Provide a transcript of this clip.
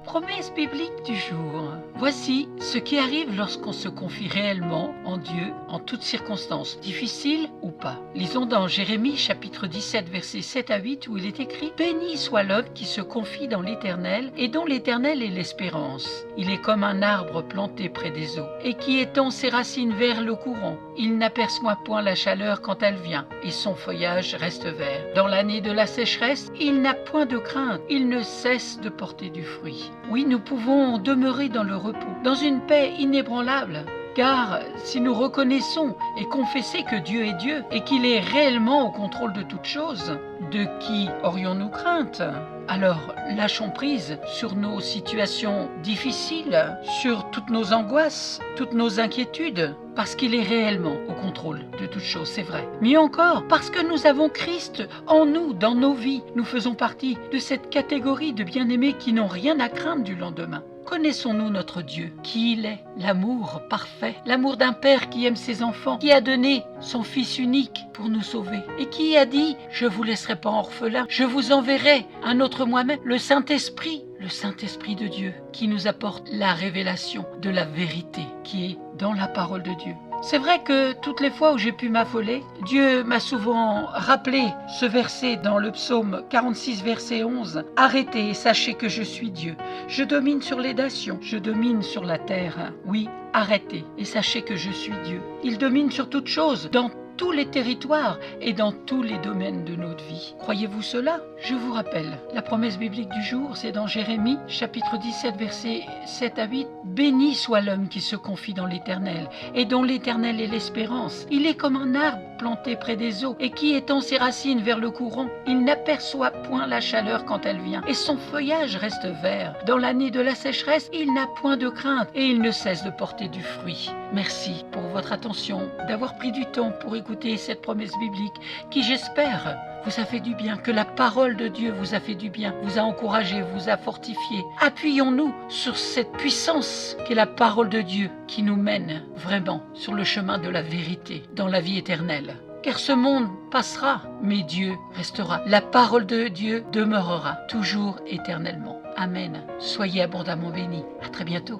Promesse biblique du jour. Voici ce qui arrive lorsqu'on se confie réellement en Dieu en toutes circonstances, difficiles ou pas. Lisons dans Jérémie chapitre 17 versets 7 à 8 où il est écrit « Béni soit l'homme qui se confie dans l'Éternel et dont l'Éternel est l'espérance. Il est comme un arbre planté près des eaux et qui étend ses racines vers le courant. Il n'aperçoit point la chaleur quand elle vient et son feuillage reste vert. Dans l'année de la sécheresse, il n'a point de crainte, il ne cesse de porter du fruit. » Oui, nous pouvons demeurer dans le repos, dans une paix inébranlable. Car si nous reconnaissons et confessons que Dieu est Dieu et qu'il est réellement au contrôle de toutes choses, de qui aurions-nous crainte ? Alors lâchons prise sur nos situations difficiles, sur toutes nos angoisses, toutes nos inquiétudes, parce qu'il est réellement au contrôle de toutes choses, c'est vrai. Mieux encore, parce que nous avons Christ en nous, dans nos vies. Nous faisons partie de cette catégorie de bien-aimés qui n'ont rien à craindre du lendemain. Connaissons-nous notre Dieu, qui il est, l'amour parfait, l'amour d'un père qui aime ses enfants, qui a donné son Fils unique pour nous sauver et qui a dit « Je vous laisserai pas orphelins, je vous enverrai un autre moi-même, le Saint-Esprit de Dieu qui nous apporte la révélation de la vérité qui est dans la parole de Dieu. » C'est vrai que toutes les fois où j'ai pu m'affoler, Dieu m'a souvent rappelé ce verset dans le psaume 46, verset 11. « Arrêtez et sachez que je suis Dieu. Je domine sur les nations, je domine sur la terre. » Oui, arrêtez et sachez que je suis Dieu. Il domine sur toutes choses, dans tous les territoires et dans tous les domaines de notre vie. Croyez-vous cela ? Je vous rappelle, la promesse biblique du jour, c'est dans Jérémie, chapitre 17, versets 7 à 8. « Béni soit l'homme qui se confie dans l'Éternel et dont l'Éternel est l'espérance. Il est comme un arbre planté près des eaux et qui étend ses racines vers le courant. Il n'aperçoit point la chaleur quand elle vient et son feuillage reste vert. Dans l'année de la sécheresse, il n'a point de crainte et il ne cesse de porter du fruit. » Merci pour votre attention, d'avoir pris du temps pour écouter cette promesse biblique qui, j'espère, vous a fait du bien, que la parole de Dieu vous a fait du bien, vous a encouragé, vous a fortifié. Appuyons-nous sur cette puissance qu'est la parole de Dieu qui nous mène vraiment sur le chemin de la vérité, dans la vie éternelle. Car ce monde passera, mais Dieu restera. La parole de Dieu demeurera toujours éternellement. Amen. Soyez abondamment bénis. À très bientôt.